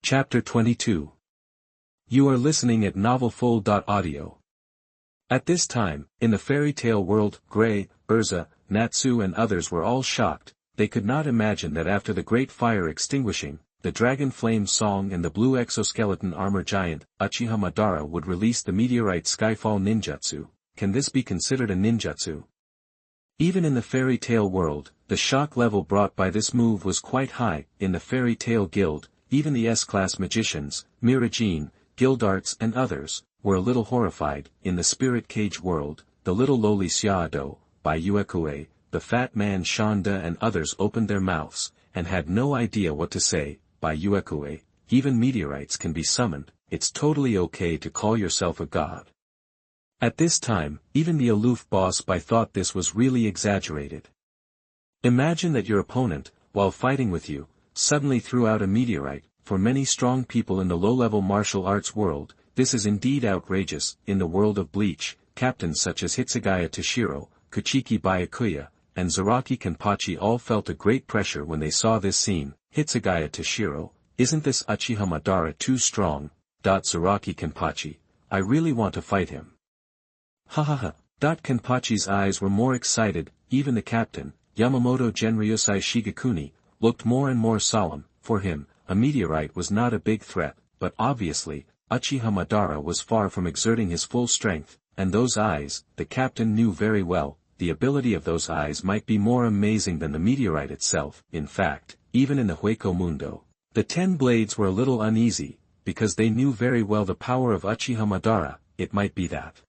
Chapter 22. You are listening at novelfull.audio. At this time, in the fairy tale world, Gray, Urza, Natsu and others were all shocked. They could not imagine that after the great fire extinguishing, the dragon flame song and the blue exoskeleton armor giant, Uchiha Madara would release the meteorite Skyfall ninjutsu. Can this be considered a ninjutsu? Even in the fairy tale world, the shock level brought by this move was quite high. In the fairy tale guild, even the S-class magicians, Mirajin, Gildarts and others, were a little horrified. In the spirit cage world, the little lowly Xiaodo, by Uekue, the fat man Shanda and others opened their mouths, and had no idea what to say. By Uekue, even meteorites can be summoned. It's totally okay to call yourself a god. At this time, even the aloof boss by thought this was really exaggerated. Imagine that your opponent, while fighting with you, suddenly threw out a meteorite. For many strong people in the low-level martial arts world, this is indeed outrageous. In the world of Bleach, captains such as Hitsugaya Toshiro, Kuchiki Byakuya, and Zaraki Kenpachi all felt a great pressure when they saw this scene. Hitsugaya Toshiro, isn't this Uchiha Madara too strong? Zaraki Kenpachi, I really want to fight him. Hahaha. Kenpachi's eyes were more excited. Even the captain, Yamamoto Genryusai Shigekuni, looked more and more solemn. For him, a meteorite was not a big threat, but obviously, Uchiha Madara was far from exerting his full strength, and those eyes, the captain knew very well, the ability of those eyes might be more amazing than the meteorite itself. In fact, even in the Hueco Mundo, the 10 blades were a little uneasy, because they knew very well the power of Uchiha Madara. It might be that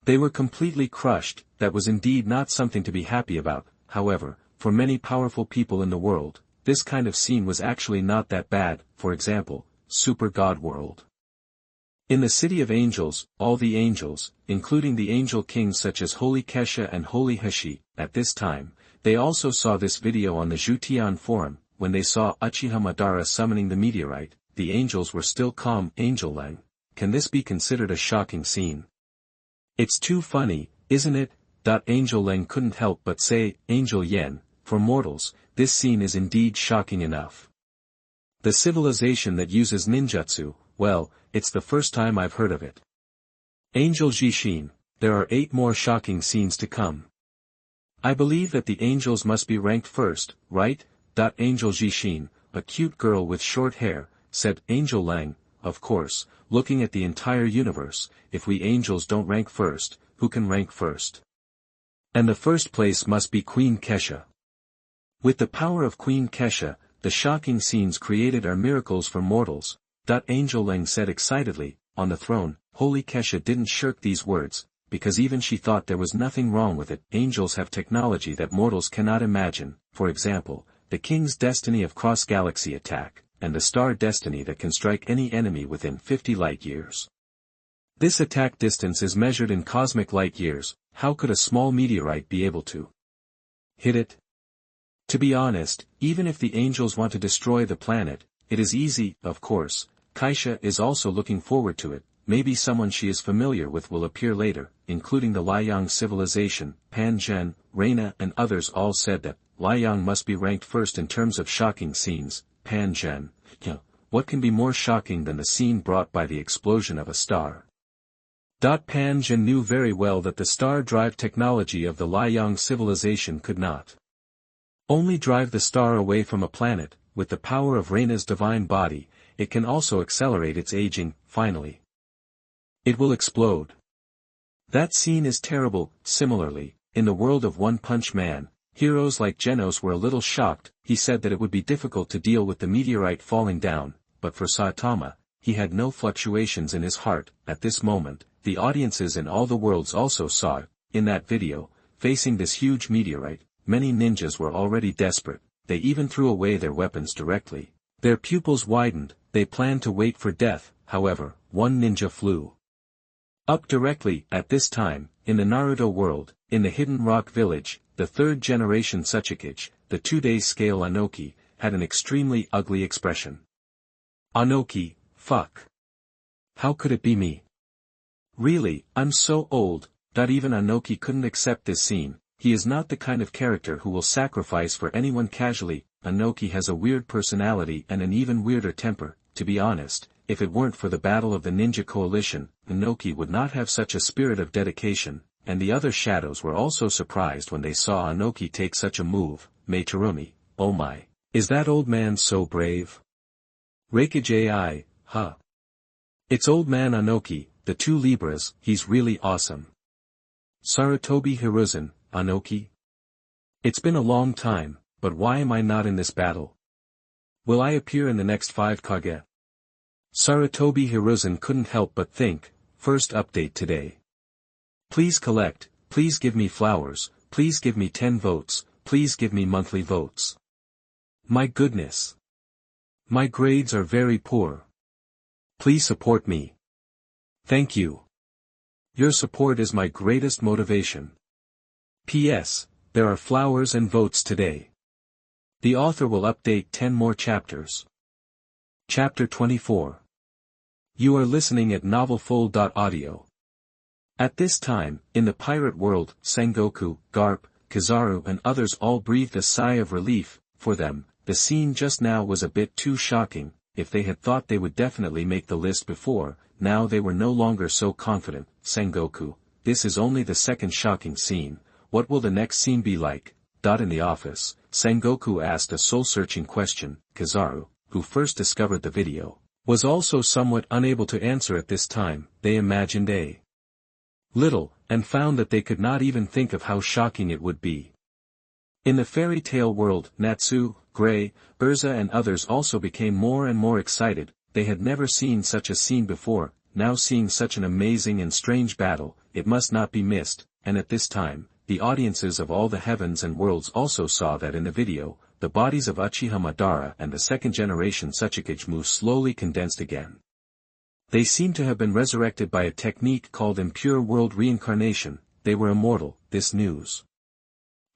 they were completely crushed. That was indeed not something to be happy about. However, for many powerful people in the world, this kind of scene was actually not that bad. For example, Super God World. In the City of Angels, all the angels, including the angel kings such as Holy Kesha and Holy Hashi, at this time, they also saw this video on the Zhutian Forum. When they saw Uchiha Madara summoning the meteorite, the angels were still calm. Angel Leng, can this be considered a shocking scene? It's too funny, isn't it? Angel Leng couldn't help but say, Angel Yen, for mortals, this scene is indeed shocking enough. The civilization that uses ninjutsu, well, it's the first time I've heard of it. Angel Jishin, there are 8 more shocking scenes to come. I believe that the angels must be ranked first, right? Angel Jishin, a cute girl with short hair, said. Angel Leng, of course, looking at the entire universe, if we angels don't rank first, who can rank first? And the first place must be Queen Kesha. With the power of Queen Kesha, the shocking scenes created are miracles for mortals. Angel Leng said excitedly. On the throne, Holy Kesha didn't shirk these words, because even she thought there was nothing wrong with it. Angels have technology that mortals cannot imagine. For example, the King's Destiny of cross-galaxy attack, and the Star Destiny that can strike any enemy within 50 light-years. This attack distance is measured in cosmic light-years. How could a small meteorite be able to hit it? To be honest, even if the angels want to destroy the planet, it is easy. Of course, Kaisha is also looking forward to it. Maybe someone she is familiar with will appear later, including the Liang civilization. Pan Zhen, Reina and others all said that Liang must be ranked first in terms of shocking scenes. Pan Zhen, what can be more shocking than the scene brought by the explosion of a star? Pan Zhen knew very well that the star drive technology of the Liang civilization could not only drive the star away from a planet. With the power of Reina's divine body, it can also accelerate its aging. Finally, it will explode. That scene is terrible. Similarly, in the world of One Punch Man, heroes like Genos were a little shocked. He said that it would be difficult to deal with the meteorite falling down, but for Saitama, he had no fluctuations in his heart. At this moment, the audiences in all the worlds also saw it. In that video, facing this huge meteorite, many ninjas were already desperate. They even threw away their weapons directly. Their pupils widened. They planned to wait for death. However, one ninja flew up directly. At this time, in the Naruto world, in the Hidden Rock Village, the 3rd generation Tsuchikage, the 2-day scale Anoki, had an extremely ugly expression. Anoki, fuck. How could it be me? Really, I'm so old. Even Anoki couldn't accept this scene. He is not the kind of character who will sacrifice for anyone casually. Anoki has a weird personality and an even weirder temper. to be honest, if it weren't for the battle of the ninja coalition, Inoki would not have such a spirit of dedication, and the other shadows were also surprised when they saw Inoki take such a move. Meitarumi, oh my, is that old man so brave? Reikage I, huh? It's old man Inoki, the 2 Libras, he's really awesome. Sarutobi Hiruzen, Inoki? It's been a long time, but why am I not in this battle? Will I appear in the next 5 Kage? Sarutobi Hiruzen couldn't help but think, first update today. Please collect, please give me flowers, please give me 10 votes, please give me monthly votes. My goodness. My grades are very poor. Please support me. Thank you. Your support is my greatest motivation. P.S. There are flowers and votes today. The author will update 10 more chapters. Chapter 24. You are listening at novelfull.audio. At this time, in the pirate world, Sengoku, Garp, Kizaru and others all breathed a sigh of relief. For them, the scene just now was a bit too shocking. If they had thought they would definitely make the list before, now they were no longer so confident. Sengoku, this is only the second shocking scene. What will the next scene be like? In the office, Sengoku asked a soul-searching question. Kizaru, who first discovered the video, was also somewhat unable to answer at this time. They imagined a little, and found that they could not even think of how shocking it would be. In the fairy tale world, Natsu, Gray, Urza and others also became more and more excited. They had never seen such a scene before, now seeing such an amazing and strange battle, it must not be missed, and at this time, the audiences of all the heavens and worlds also saw that in the video, the bodies of Uchiha Madara and the second-generation Tsuchikage slowly condensed again. They seemed to have been resurrected by a technique called impure world reincarnation. They were immortal. This news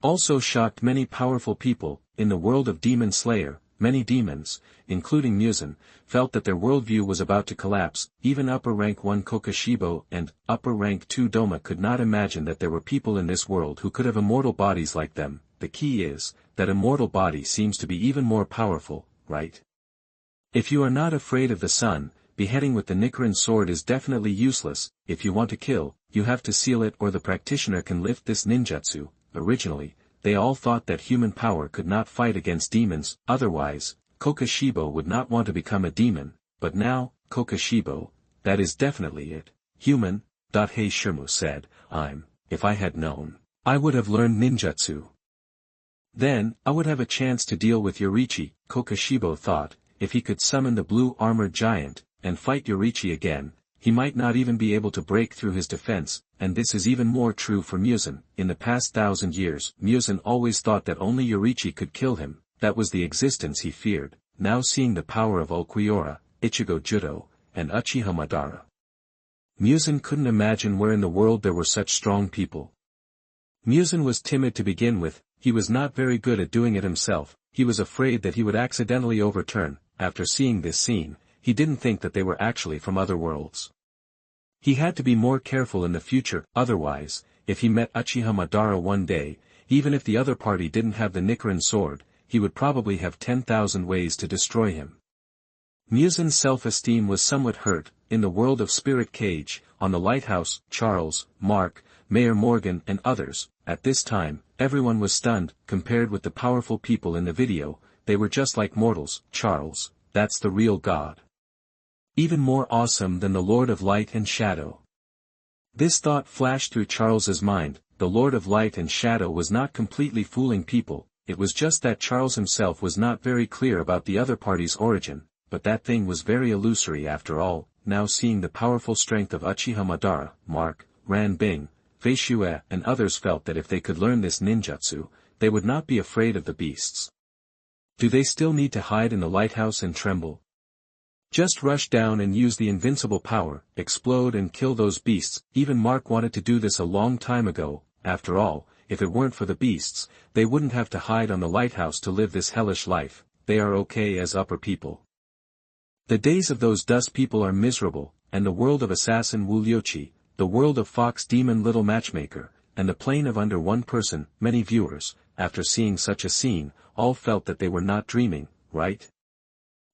also shocked many powerful people. In the world of Demon Slayer, many demons, including Muzan, felt that their worldview was about to collapse. Even upper rank 1 Kokoshibo and upper rank 2 Doma could not imagine that there were people in this world who could have immortal bodies like them. The key is, that immortal body seems to be even more powerful, right? If you are not afraid of the sun, beheading with the Nichiren sword is definitely useless. If you want to kill, you have to seal it or the practitioner can lift this ninjutsu. Originally, they all thought that human power could not fight against demons, otherwise, Kokoshibo would not want to become a demon, but now, Kokoshibo, that is definitely it. Human. Hei Shirmu said, if I had known, I would have learned ninjutsu. Then, I would have a chance to deal with Yorichi. Kokoshibo thought, if he could summon the blue armored giant, and fight Yorichi again, he might not even be able to break through his defense, and this is even more true for Muzan. In the past 1,000 years, Muzan always thought that only Yorichi could kill him, that was the existence he feared. Now seeing the power of Ulquiorra, Ichigo Gyuto, and Uchiha Madara, Muzan couldn't imagine where in the world there were such strong people. Muzan was timid to begin with, he was not very good at doing it himself, he was afraid that he would accidentally overturn. After seeing this scene, he didn't think that they were actually from other worlds. He had to be more careful in the future, otherwise, if he met Uchiha Madara one day, even if the other party didn't have the Nichiren sword, he would probably have 10,000 ways to destroy him. Muzan's self-esteem was somewhat hurt. In the world of Spirit Cage, on the lighthouse, Charles, Mark, Mayor Morgan and others, at this time, everyone was stunned. Compared with the powerful people in the video, they were just like mortals. Charles, that's the real god. Even more awesome than the Lord of Light and Shadow. This thought flashed through Charles's mind. The Lord of Light and Shadow was not completely fooling people, it was just that Charles himself was not very clear about the other party's origin, but that thing was very illusory after all. Now seeing the powerful strength of Uchiha Madara, Mark, Ran Bing, Fei Shue and others felt that if they could learn this ninjutsu, they would not be afraid of the beasts. Do they still need to hide in the lighthouse and tremble? Just rush down and use the invincible power, explode and kill those beasts. Even Mark wanted to do this a long time ago. After all, if it weren't for the beasts, they wouldn't have to hide on the lighthouse to live this hellish life. They are okay as upper people. The days of those dust people are miserable, and the world of assassin Wu Liuqi, the world of fox demon little matchmaker, and the plane of under one person. Many viewers, after seeing such a scene, all felt that they were not dreaming, right?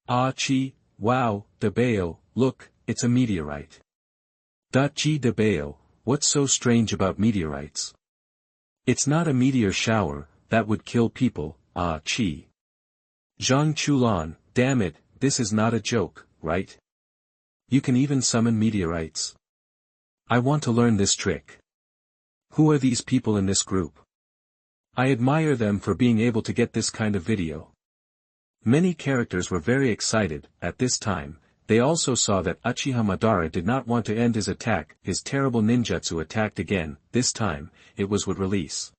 Ah chi, Wow, Debeo, look, it's a meteorite. Gee Debeo, what's so strange about meteorites? It's not a meteor shower, that would kill people, chi. Zhang Chulan, damn it, this is not a joke, right? You can even summon meteorites. I want to learn this trick. Who are these people in this group? I admire them for being able to get this kind of video. Many characters were very excited. At this time, they also saw that Uchiha Madara did not want to end his attack. His terrible ninjutsu attacked again. This time, it was would release.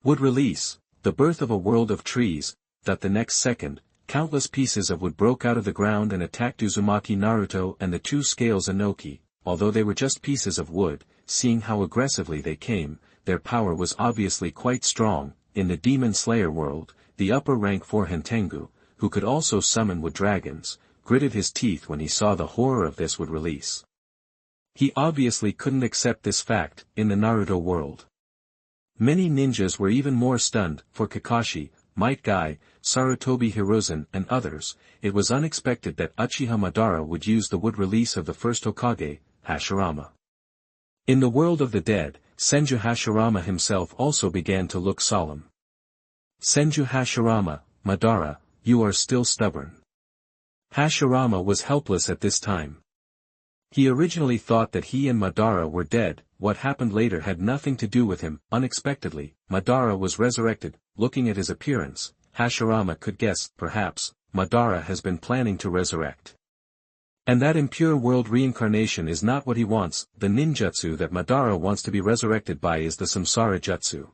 Would release, the birth of a world of trees, that the next second, countless pieces of wood broke out of the ground and attacked Uzumaki Naruto and the two scales Inoki. Although they were just pieces of wood, seeing how aggressively they came, their power was obviously quite strong. In the Demon Slayer world, the upper rank for Hentengu, who could also summon wood dragons, gritted his teeth when he saw the horror of this would release. He obviously couldn't accept this fact. In the Naruto world, many ninjas were even more stunned. For Kakashi, Might Guy, Sarutobi Hiruzen and others, it was unexpected that Uchiha Madara would use the wood release of the first Hokage, Hashirama. In the world of the dead, Senju Hashirama himself also began to look solemn. Senju Hashirama, Madara, you are still stubborn. Hashirama was helpless at this time. He originally thought that he and Madara were dead. What happened later had nothing to do with him. Unexpectedly, Madara was resurrected. Looking at his appearance, Hashirama could guess, perhaps, Madara has been planning to resurrect. And that impure world reincarnation is not what he wants. The ninjutsu that Madara wants to be resurrected by is the Samsara Jutsu.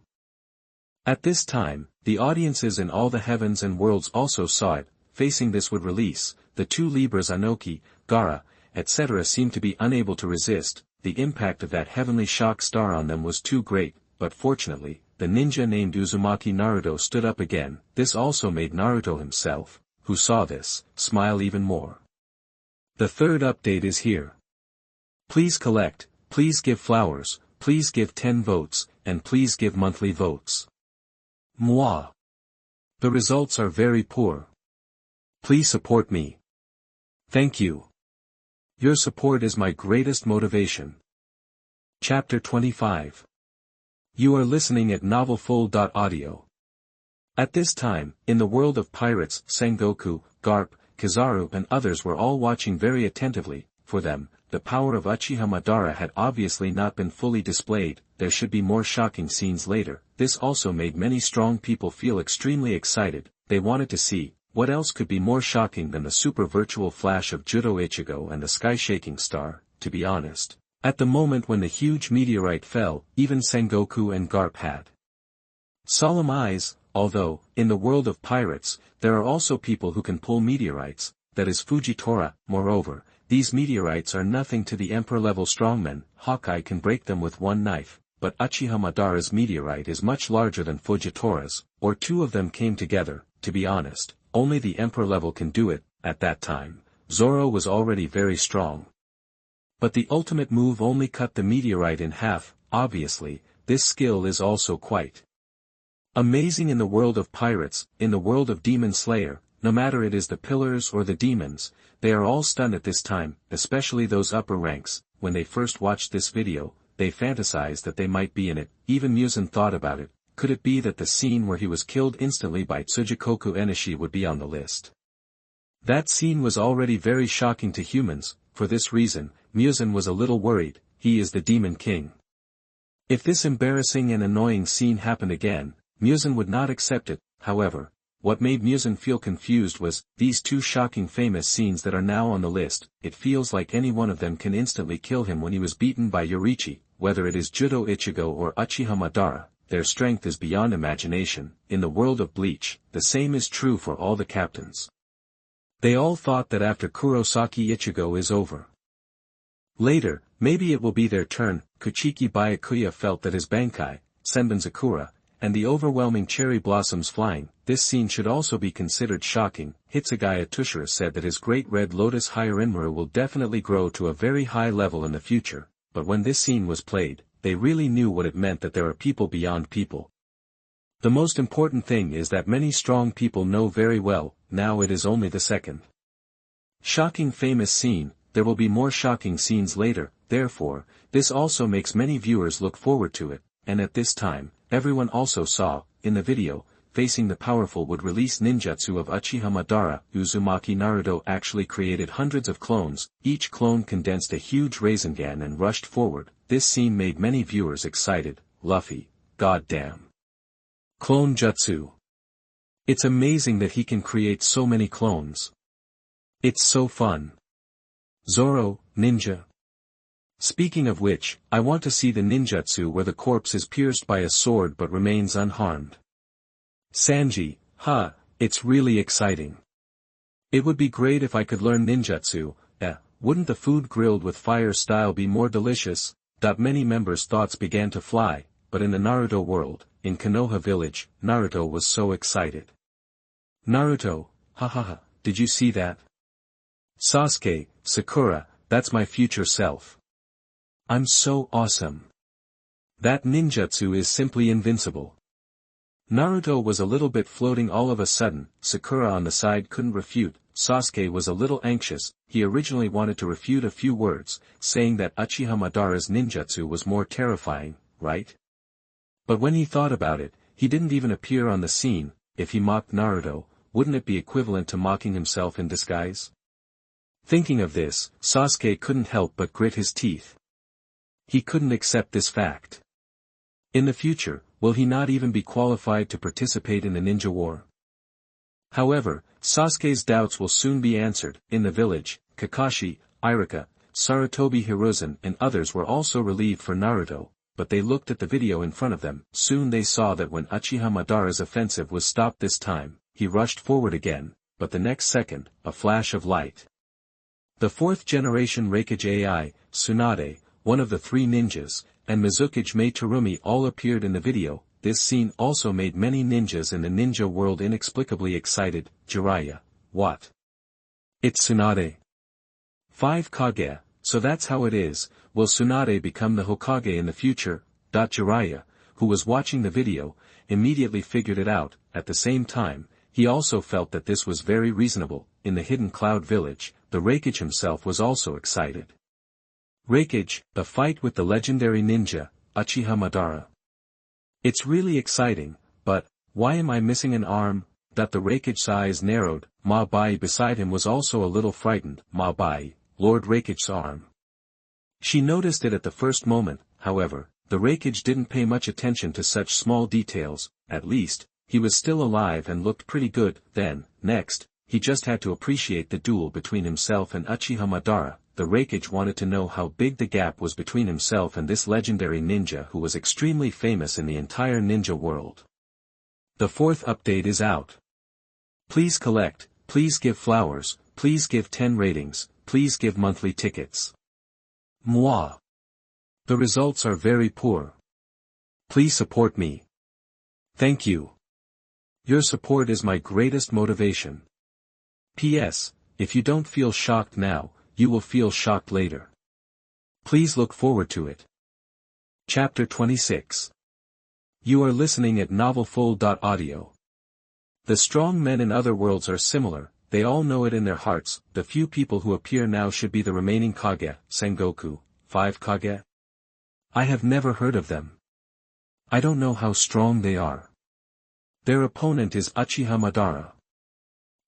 At this time, the audiences in all the heavens and worlds also saw it. Facing this would release, the two Libras Anoki, Gaara, etc. seemed to be unable to resist. The impact of that heavenly shock star on them was too great, but fortunately, the ninja named Uzumaki Naruto stood up again. This also made Naruto himself, who saw this, smile even more. The third update is here. Please collect, please give flowers, please give 10 votes, and please give monthly votes. Moi. The results are very poor. Please support me. Thank you. Your support is my greatest motivation. Chapter 25. You are listening at novelfull.audio. At this time, in the world of pirates, Sengoku, Garp, Kizaru and others were all watching very attentively. For them, the power of Uchiha Madara had obviously not been fully displayed. There should be more shocking scenes later. This also made many strong people feel extremely excited. They wanted to see, what else could be more shocking than the super virtual flash of Gyuto Ichigo and the sky-shaking star. To be honest, at the moment when the huge meteorite fell, even Sengoku and Garp had solemn eyes. Although, in the world of pirates, there are also people who can pull meteorites, that is Fujitora. Moreover, these meteorites are nothing to the emperor-level strongmen. Hawkeye can break them with one knife, but Uchiha Madara's meteorite is much larger than Fujitora's, or two of them came together. To be honest, only the emperor-level can do it. At that time, Zoro was already very strong. But the ultimate move only cut the meteorite in half. Obviously, this skill is also quite amazing in the world of pirates. In the world of Demon Slayer, no matter it is the pillars or the demons, they are all stunned at this time, especially those upper ranks. When they first watched this video, they fantasized that they might be in it. Even Muzan thought about it. Could it be that the scene where he was killed instantly by Tsujikoku Enishi would be on the list? That scene was already very shocking to humans. For this reason, Muzan was a little worried. He is the Demon King. If this embarrassing and annoying scene happened again, Muzan would not accept it. However, what made Muzan feel confused was, these two shocking famous scenes that are now on the list. It feels like any one of them can instantly kill him when he was beaten by Yorichi. Whether it is Gyuto Ichigo or Uchiha Madara, their strength is beyond imagination. In the world of Bleach, the same is true for all the captains. They all thought that after Kurosaki Ichigo is over, later, maybe it will be their turn. Kuchiki Byakuya felt that his Bankai, Senbon Sakura, and the overwhelming cherry blossoms flying, this scene should also be considered shocking. Hitsugaya Tushira said that his great red lotus Hyarinmaru will definitely grow to a very high level in the future, but when this scene was played, they really knew what it meant, that there are people beyond people. The most important thing is that many strong people know very well. Now it is only the second Shocking famous scene, there will be more shocking scenes later, therefore, this also makes many viewers look forward to it, and at this time, everyone also saw, in the video, facing the powerful would release ninjutsu of Uchiha Madara. Uzumaki Naruto actually created hundreds of clones, each clone condensed a huge Rasengan and rushed forward. This scene made many viewers excited. Luffy, goddamn. Clone jutsu. It's amazing that he can create so many clones. It's so fun. Zoro, ninja. Speaking of which, I want to see the ninjutsu where the corpse is pierced by a sword but remains unharmed. Sanji, it's really exciting. It would be great if I could learn ninjutsu. Wouldn't the food grilled with fire style be more delicious? Many members' thoughts began to fly, but in the Naruto world, in Konoha village, Naruto was so excited. Naruto, did you see that? Sasuke, Sakura, that's my future self. I'm so awesome. That ninjutsu is simply invincible. Naruto was a little bit floating all of a sudden. Sakura on the side couldn't refute. Sasuke was a little anxious. He originally wanted to refute a few words, saying that Uchiha Madara's ninjutsu was more terrifying, right? But when he thought about it, he didn't even appear on the scene. If he mocked Naruto, wouldn't it be equivalent to mocking himself in disguise? Thinking of this, Sasuke couldn't help but grit his teeth. He couldn't accept this fact. In the future, will he not even be qualified to participate in the ninja war? However, Sasuke's doubts will soon be answered. In the village, Kakashi, Iruka, Sarutobi Hiruzen and others were also relieved for Naruto, but they looked at the video in front of them. Soon they saw that when Uchiha Madara's offensive was stopped this time, he rushed forward again, but the next second, a flash of light. The fourth generation Raikage AI, Tsunade, one of the three ninjas, and Mizukage Mei Terumi all appeared in the video. This scene also made many ninjas in the ninja world inexplicably excited. Jiraiya, what? It's Tsunade. 5 Kage, so that's how it is. Will Tsunade become the Hokage in the future? Jiraiya, who was watching the video, immediately figured it out. At the same time, he also felt that this was very reasonable. In the Hidden Cloud Village, the Raikage himself was also excited. Raikage, the fight with the legendary ninja, Uchiha Madara. It's really exciting, but, why am I missing an arm? The Raikage's eyes narrowed. Ma Bai beside him was also a little frightened. Ma Bai, Lord Raikage's arm. She noticed it at the first moment. However, the Raikage didn't pay much attention to such small details. At least, he was still alive and looked pretty good. Then, next, he just had to appreciate the duel between himself and Uchiha Madara. The Raikage wanted to know how big the gap was between himself and this legendary ninja who was extremely famous in the entire ninja world. The fourth update is out. Please collect, please give flowers, please give 10 ratings, please give monthly tickets. Moi. The results are very poor. Please support me. Thank you. Your support is my greatest motivation. P.S. If you don't feel shocked now, you will feel shocked later. Please look forward to it. Chapter 26. You are listening at novelfull.audio. The strong men in other worlds are similar, they all know it in their hearts. The few people who appear now should be the remaining Kage, Sengoku, 5 Kage. I have never heard of them. I don't know how strong they are. Their opponent is Uchiha Madara.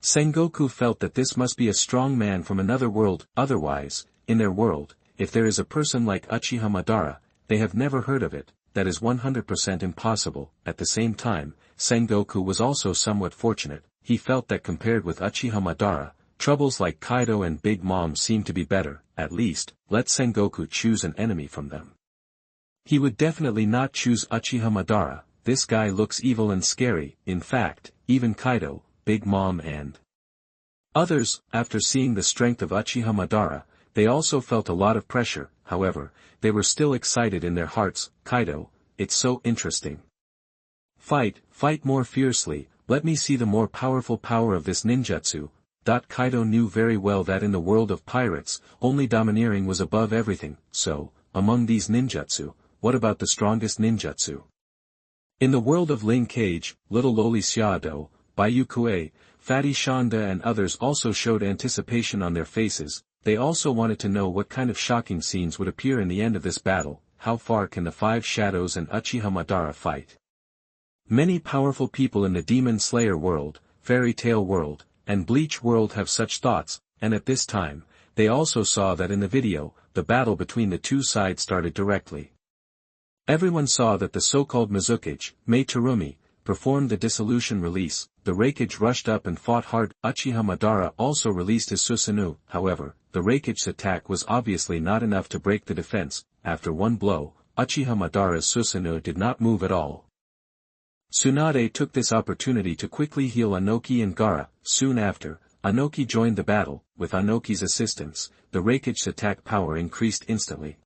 Sengoku felt that this must be a strong man from another world. Otherwise, in their world, if there is a person like Uchiha Madara, they have never heard of it. That is 100% impossible. At the same time, Sengoku was also somewhat fortunate. He felt that compared with Uchiha Madara, troubles like Kaido and Big Mom seemed to be better. At least, let Sengoku choose an enemy from them. He would definitely not choose Uchiha Madara. This guy looks evil and scary. In fact, even Kaido, Big Mom and others, after seeing the strength of Uchiha Madara, they also felt a lot of pressure. However, they were still excited in their hearts. Kaido, it's so interesting. Fight more fiercely, let me see the more powerful power of this ninjutsu. Kaido knew very well that in the world of pirates, only domineering was above everything. So, among these ninjutsu, what about the strongest ninjutsu? In the world of Ling Cage, Little Loli Xiado, Baiyukue, Fatty Shonda and others also showed anticipation on their faces. They also wanted to know what kind of shocking scenes would appear in the end of this battle. How far can the Five Shadows and Uchiha Madara fight? Many powerful people in the Demon Slayer world, Fairy Tail world, and Bleach world have such thoughts, and at this time, they also saw that in the video, the battle between the two sides started directly. Everyone saw that the so-called Mizukage, Mei Terumi, performed the dissolution release. The Raikage rushed up and fought hard. Uchiha Madara also released his Susanoo. However, the Raikage's attack was obviously not enough to break the defense. After one blow, Uchiha Madara's Susanoo did not move at all. Tsunade took this opportunity to quickly heal Anoki and Gaara. Soon after, Anoki joined the battle. With Anoki's assistance, the Raikage's attack power increased instantly.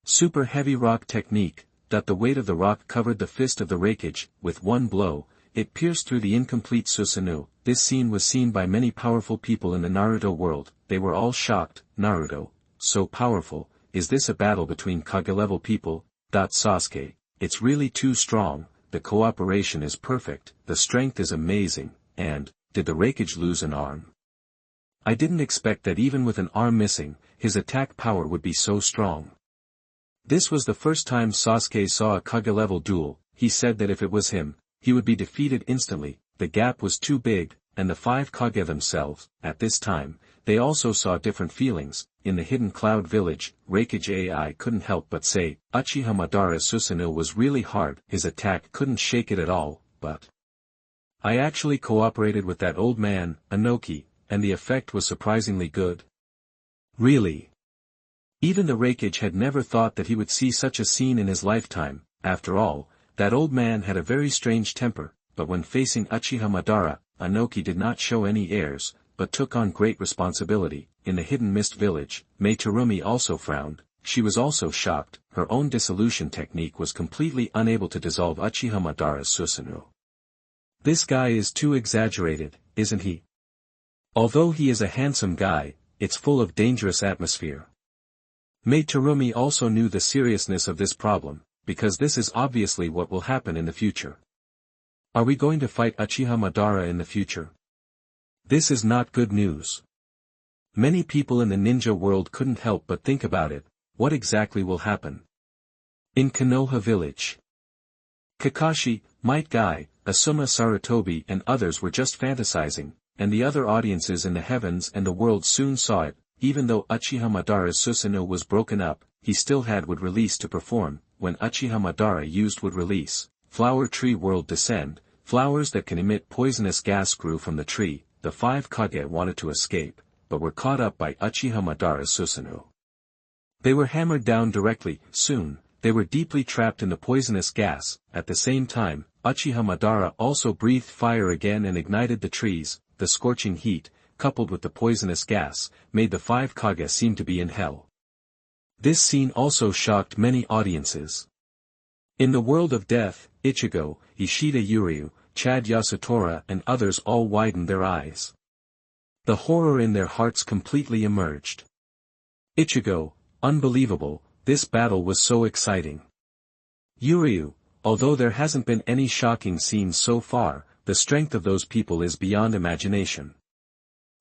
Super Heavy Rock Technique. The weight of the rock covered the fist of the Raikage. With one blow, it pierced through the incomplete Susanoo. This scene was seen by many powerful people in the Naruto world. They were all shocked. Naruto, so powerful. Is this a battle between Kage-level people? Sasuke, it's really too strong. The cooperation is perfect. The strength is amazing. And, did the Raikage lose an arm? I didn't expect that even with an arm missing, his attack power would be so strong. This was the first time Sasuke saw a Kage-level duel. He said that if it was him, he would be defeated instantly. The gap was too big, and the five Kage themselves, at this time, they also saw different feelings. In the Hidden Cloud Village, Raikage AI couldn't help but say, Uchiha Madara's Susanoo was really hard. His attack couldn't shake it at all, but I actually cooperated with that old man, Anoki, and the effect was surprisingly good. Really? Even the Raikage had never thought that he would see such a scene in his lifetime. After all, that old man had a very strange temper, but when facing Uchiha Madara, Anoki did not show any airs, but took on great responsibility. In the Hidden Mist Village, Mei Terumi also frowned. She was also shocked. Her own dissolution technique was completely unable to dissolve Uchiha Madara's Susanoo. This guy is too exaggerated, isn't he? Although he is a handsome guy, it's full of dangerous atmosphere. Mei Terumi also knew the seriousness of this problem, because this is obviously what will happen in the future. Are we going to fight Uchiha Madara in the future? This is not good news. Many people in the ninja world couldn't help but think about it. What exactly will happen? In Konoha village, Kakashi, Might Guy, Asuma Sarutobi and others were just fantasizing, and the other audiences in the heavens and the world soon saw it. Even though Uchiha Madara's Susanoo was broken up, he still had wood release to perform. When Uchiha Madara used wood release, Flower Tree World descend, flowers that can emit poisonous gas grew from the tree. The five Kage wanted to escape, but were caught up by Uchiha Madara's Susanoo. They were hammered down directly. Soon, they were deeply trapped in the poisonous gas. At the same time, Uchiha Madara also breathed fire again and ignited the trees. The scorching heat, coupled with the poisonous gas, made the five Kage seem to be in hell. This scene also shocked many audiences. In the world of death, Ichigo, Ishida Uryu, Chad Yasutora and others all widened their eyes. The horror in their hearts completely emerged. Ichigo, unbelievable, this battle was so exciting. Uryu, although there hasn't been any shocking scenes so far, the strength of those people is beyond imagination.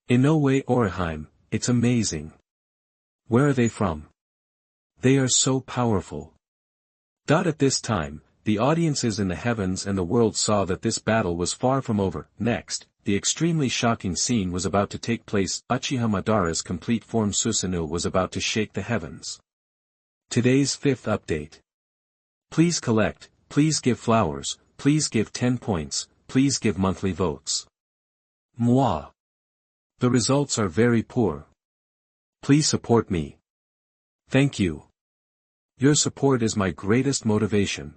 Inoue Orihime, it's amazing. Where are they from? They are so powerful. At this time, the audiences in the heavens and the world saw that this battle was far from over. Next, the extremely shocking scene was about to take place. Uchiha Madara's complete form Susanoo was about to shake the heavens. Today's 5th update. Please collect, please give flowers, please give 10 points, please give monthly votes. Moi. The results are very poor. Please support me. Thank you. Your support is my greatest motivation.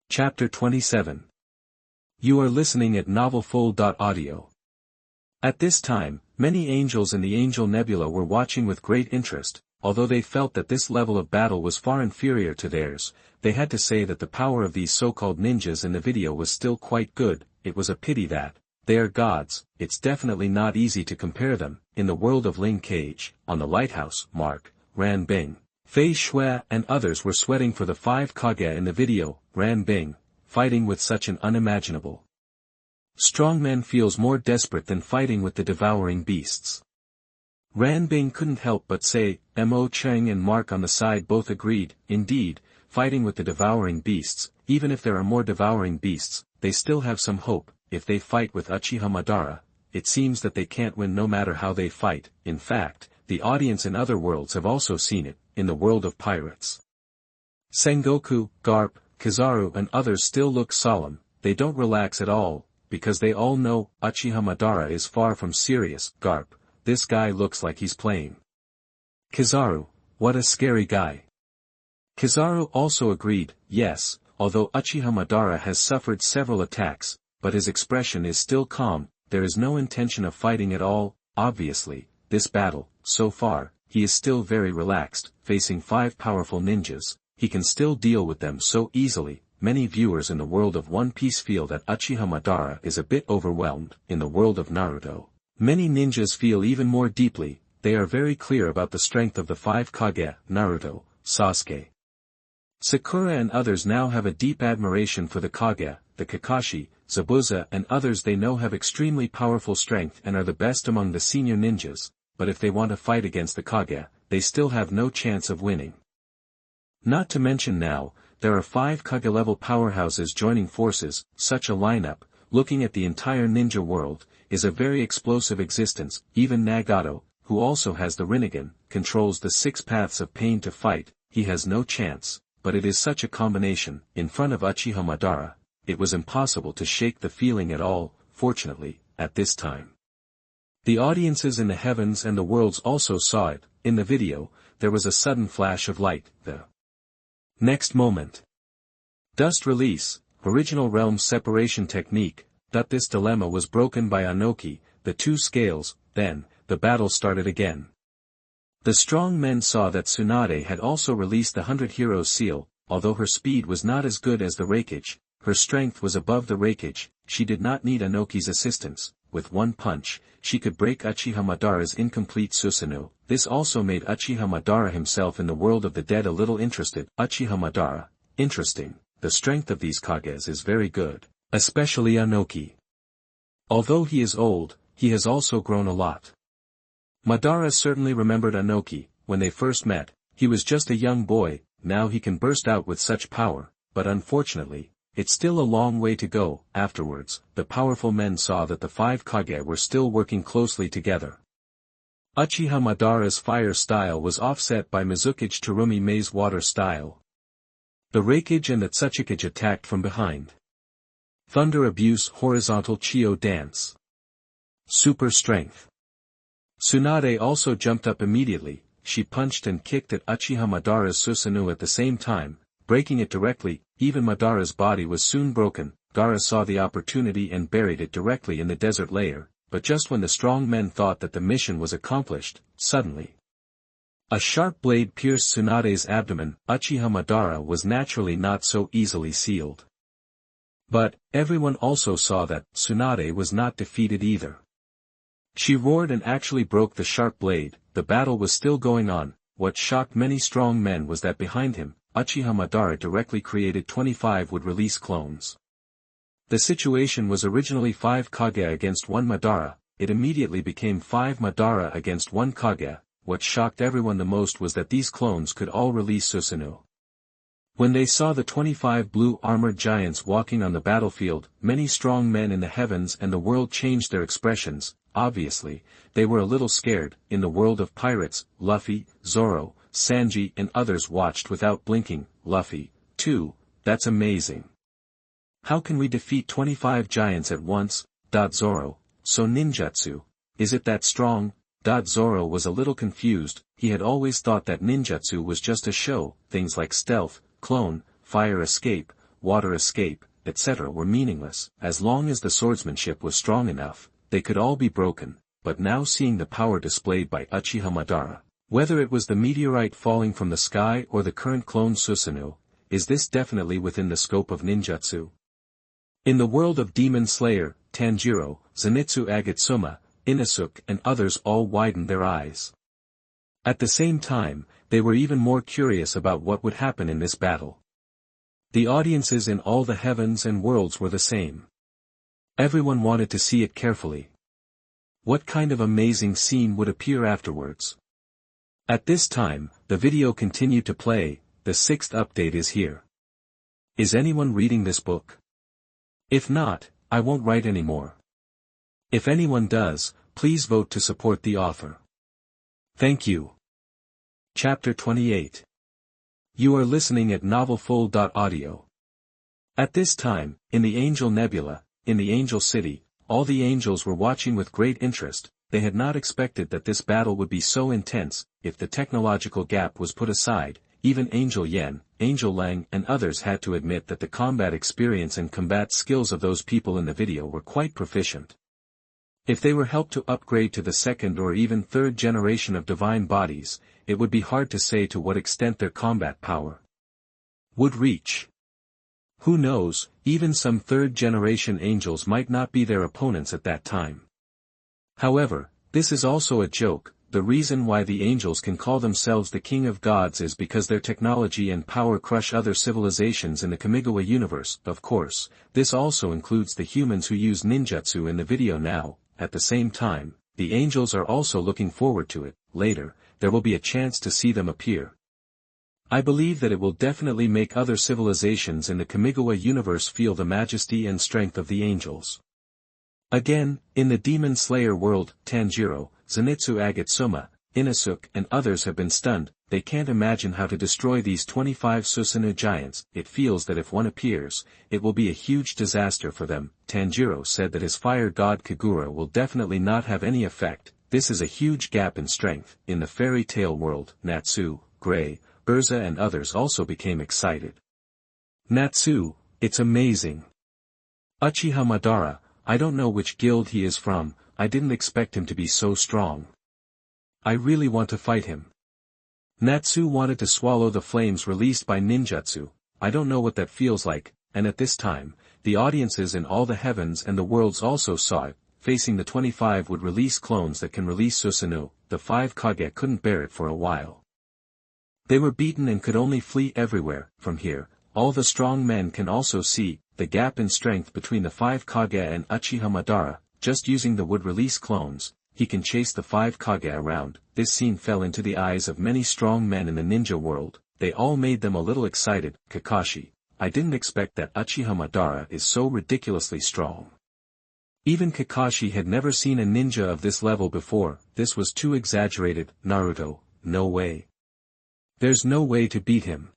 Chapter 27. You are listening at novelfull.audio. At this time, many angels in the Angel Nebula were watching with great interest. Although they felt that this level of battle was far inferior to theirs, they had to say that the power of these so-called ninjas in the video was still quite good. It was a pity that they are gods. It's definitely not easy to compare them. In the world of Ling Kage, on the lighthouse, Mark, Ran Bing, Fei Shui and others were sweating for the five Kage in the video. Ran Bing, fighting with such an unimaginable Strongmen feels more desperate than fighting with the devouring beasts. Ranbing couldn't help but say, Mo Cheng and Mark on the side both agreed, indeed, fighting with the devouring beasts, even if there are more devouring beasts, they still have some hope. If they fight with Uchiha Madara, it seems that they can't win no matter how they fight. In fact, the audience in other worlds have also seen it, in the world of pirates. Sengoku, Garp, Kizaru and others still look solemn, they don't relax at all, because they all know, Uchiha Madara is far from serious. Garp, this guy looks like he's playing. Kizaru, what a scary guy. Kizaru also agreed, yes, although Uchiha Madara has suffered several attacks, but his expression is still calm, there is no intention of fighting at all. Obviously, this battle, so far, he is still very relaxed, facing 5 powerful ninjas, he can still deal with them so easily. Many viewers in the world of One Piece feel that Uchiha Madara is a bit overwhelmed. In the world of Naruto, many ninjas feel even more deeply, they are very clear about the strength of the 5 Kage, Naruto, Sasuke. Sakura and others now have a deep admiration for the Kage, the Kakashi, Zabuza and others they know have extremely powerful strength and are the best among the senior ninjas, but if they want to fight against the Kage, they still have no chance of winning. Not to mention now, there are 5 Kage-level powerhouses joining forces. Such a lineup, looking at the entire ninja world, is a very explosive existence. Even Nagato, who also has the Rinnegan, controls the 6 paths of pain to fight, he has no chance, but it is such a combination. In front of Uchiha Madara, it was impossible to shake the feeling at all. Fortunately, at this time, the audiences in the heavens and the worlds also saw it. In the video, there was a sudden flash of light. The next moment, dust release, original realm separation technique. This dilemma was broken by Anoki, the 2 scales. Then, the battle started again. The strong men saw that Tsunade had also released the 100 Heroes seal. Although her speed was not as good as the Raikage, her strength was above the Raikage. She did not need Anoki's assistance. With one punch, she could break Uchiha Madara's incomplete Susanoo. This also made Uchiha Madara himself in the world of the dead a little interested. Uchiha Madara, interesting, the strength of these Kages is very good, especially Anoki. Although he is old, he has also grown a lot. Madara certainly remembered Anoki. When they first met, he was just a young boy, now he can burst out with such power, but unfortunately, it's still a long way to go. Afterwards, the powerful men saw that the 5 Kage were still working closely together. Uchiha Madara's fire style was offset by Mizukage Terumi Maze water style. The Raikage and the Tsuchikage attacked from behind. Thunder abuse horizontal Chio dance. Super strength. Tsunade also jumped up immediately, she punched and kicked at Uchiha Madara's Susanoo at the same time, breaking it directly. Even Madara's body was soon broken. Gaara saw the opportunity and buried it directly in the desert layer, but just when the strong men thought that the mission was accomplished, suddenly a sharp blade pierced Tsunade's abdomen. Uchiha Madara was naturally not so easily sealed. But, everyone also saw that Tsunade was not defeated either. She roared and actually broke the sharp blade. The battle was still going on. What shocked many strong men was that behind him, Uchiha Madara directly created 25 would-release clones. The situation was originally 5 Kage against 1 Madara, it immediately became 5 Madara against 1 Kage. What shocked everyone the most was that these clones could all release Susanoo. When they saw the 25 blue armored giants walking on the battlefield, many strong men in the heavens and the world changed their expressions. Obviously, they were a little scared. In the world of pirates, Luffy, Zoro, Sanji and others watched without blinking. Luffy, too, that's amazing. How can we defeat 25 giants at once? Zoro, so ninjutsu, is it that strong? Zoro was a little confused, he had always thought that ninjutsu was just a show. Things like stealth, clone, fire escape, water escape, etc. were meaningless. As long as the swordsmanship was strong enough, they could all be broken. But now seeing the power displayed by Uchiha Madara, whether it was the meteorite falling from the sky or the current clone Susanoo, is this definitely within the scope of ninjutsu? In the world of Demon Slayer, Tanjiro, Zenitsu Agatsuma, Inosuke and others all widened their eyes. At the same time, they were even more curious about what would happen in this battle. The audiences in all the heavens and worlds were the same. Everyone wanted to see it carefully. What kind of amazing scene would appear afterwards? At this time, the video continued to play. The 6th update is here. Is anyone reading this book? If not, I won't write anymore. If anyone does, please vote to support the author. Thank you. Chapter 28. You are listening at novelfull.audio. At this time, in the Angel Nebula, in the Angel City, all the angels were watching with great interest. They had not expected that this battle would be so intense. If the technological gap was put aside, even Angel Yen, Angel Lang and others had to admit that the combat experience and combat skills of those people in the video were quite proficient. If they were helped to upgrade to the 2nd or even 3rd generation of divine bodies, it would be hard to say to what extent their combat power would reach. Who knows, even some 3rd generation angels might not be their opponents at that time. However, this is also a joke. The reason why the angels can call themselves the king of gods is because their technology and power crush other civilizations in the Kamigawa universe. Of course, this also includes the humans who use ninjutsu in the video now. At the same time, the angels are also looking forward to it. Later, there will be a chance to see them appear. I believe that it will definitely make other civilizations in the Kamigawa universe feel the majesty and strength of the angels. Again, in the Demon Slayer world, Tanjiro, Zenitsu Agatsuma, Inosuke and others have been stunned. They can't imagine how to destroy these 25 Susanoo giants. It feels that if one appears, it will be a huge disaster for them. Tanjiro said that his fire god Kagura will definitely not have any effect. This is a huge gap in strength. In the fairy tale world, Natsu, Gray, Urza and others also became excited. Natsu, it's amazing. Uchiha Madara, I don't know which guild he is from. I didn't expect him to be so strong. I really want to fight him. Natsu wanted to swallow the flames released by ninjutsu. I don't know what that feels like, and at this time, the audiences in all the heavens and the worlds also saw it. Facing the 25 would release clones that can release Susanoo. The 5 Kage couldn't bear it for a while. They were beaten and could only flee everywhere. From here, all the strong men can also see the gap in strength between the 5 Kage and Uchiha Madara. Just using the would release clones, he can chase the 5 Kage around. This scene fell into the eyes of many strong men in the ninja world. They all made them a little excited. Kakashi, I didn't expect that Uchiha Madara is so ridiculously strong. Even Kakashi had never seen a ninja of this level before. This was too exaggerated. Naruto, no way. There's no way to beat him.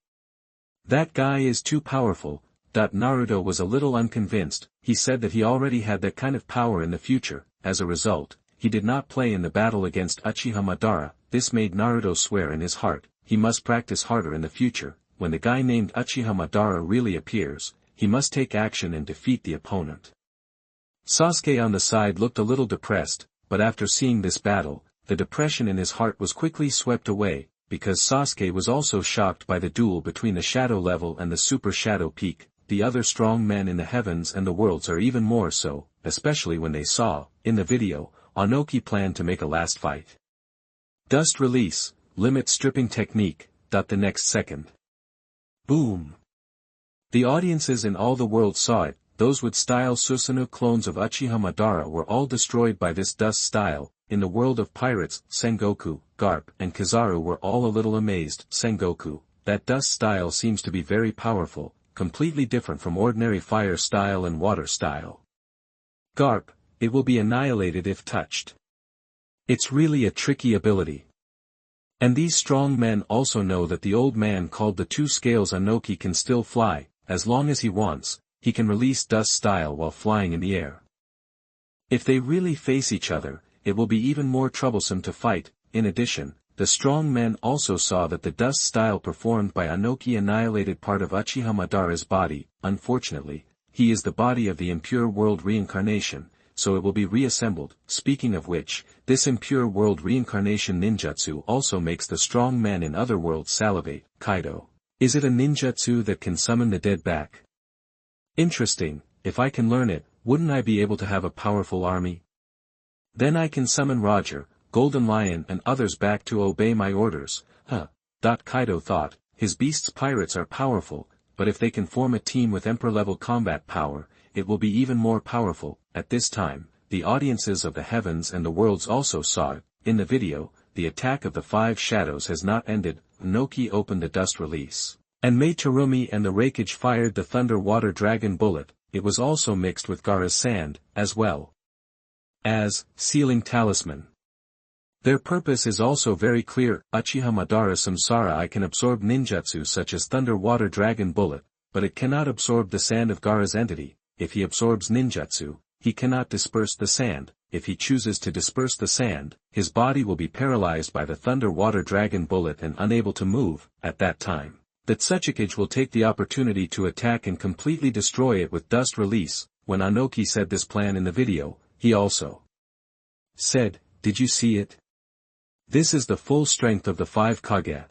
That guy is too powerful. Naruto was a little unconvinced. He said that he already had that kind of power in the future. As a result, he did not play in the battle against Uchiha Madara. This made Naruto swear in his heart, he must practice harder in the future. When the guy named Uchiha Madara really appears, he must take action and defeat the opponent. Sasuke on the side looked a little depressed, but after seeing this battle, the depression in his heart was quickly swept away, because Sasuke was also shocked by the duel between the Shadow Level and the Super Shadow Peak. The other strong men in the heavens and the worlds are even more so, especially when they saw, in the video, Onoki plan to make a last fight. Dust release, limit stripping technique. The next second. Boom! The audiences in all the worlds saw it. Those with style Susanoo clones of Uchiha Madara were all destroyed by this dust style. In the world of pirates, Sengoku, Garp, and Kizaru were all a little amazed. Sengoku, that dust style seems to be very powerful, completely different from ordinary fire style and water style. Garp, it will be annihilated if touched. It's really a tricky ability. And these strong men also know that the old man called the 2 scales Onoki can still fly. As long as he wants, he can release dust style while flying in the air. If they really face each other, it will be even more troublesome to fight. In addition, the strong men also saw that the dust style performed by Onoki annihilated part of Uchiha Madara's body. Unfortunately, he is the body of the impure world reincarnation, so it will be reassembled. Speaking of which, this impure world reincarnation ninjutsu also makes the strong men in other worlds salivate. Kaido, is it a ninjutsu that can summon the dead back? Interesting. If I can learn it, wouldn't I be able to have a powerful army? Then I can summon Roger, Golden Lion and others back to obey my orders. Kaido thought, his beasts pirates are powerful, but if they can form a team with emperor-level combat power, it will be even more powerful. At this time, the audiences of the heavens and the worlds also saw it. In the video, the attack of the 5 shadows has not ended. Inoki opened the dust release, and Meitarumi and the Raikage fired the Thunder Water Dragon bullet. It was also mixed with Gaara's sand, as well as Sealing Talisman. Their purpose is also very clear. Uchiha Madara Samsara I can absorb ninjutsu such as Thunder Water Dragon bullet, but it cannot absorb the sand of Gaara's entity. If he absorbs ninjutsu, he cannot disperse the sand. If he chooses to disperse the sand, his body will be paralyzed by the Thunder Water Dragon bullet and unable to move. At that time, that Tsuchikage will take the opportunity to attack and completely destroy it with dust release. When Inoki said this plan in the video, he also said, "Did you see it? This is the full strength of the 5 Kage."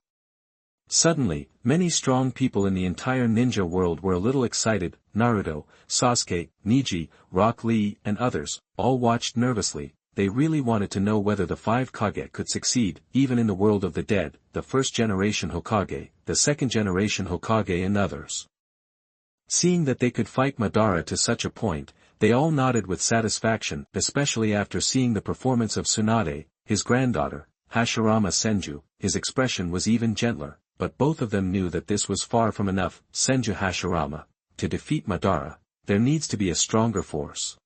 Suddenly, many strong people in the entire ninja world were a little excited. Naruto, Sasuke, Neji, Rock Lee and others, all watched nervously. They really wanted to know whether the 5 Kage could succeed, even in the world of the dead, the first generation Hokage, the second generation Hokage and others. Seeing that they could fight Madara to such a point, they all nodded with satisfaction, especially after seeing the performance of Tsunade, his granddaughter, Hashirama Senju. His expression was even gentler, but both of them knew that this was far from enough. Senju Hashirama, to defeat Madara, there needs to be a stronger force.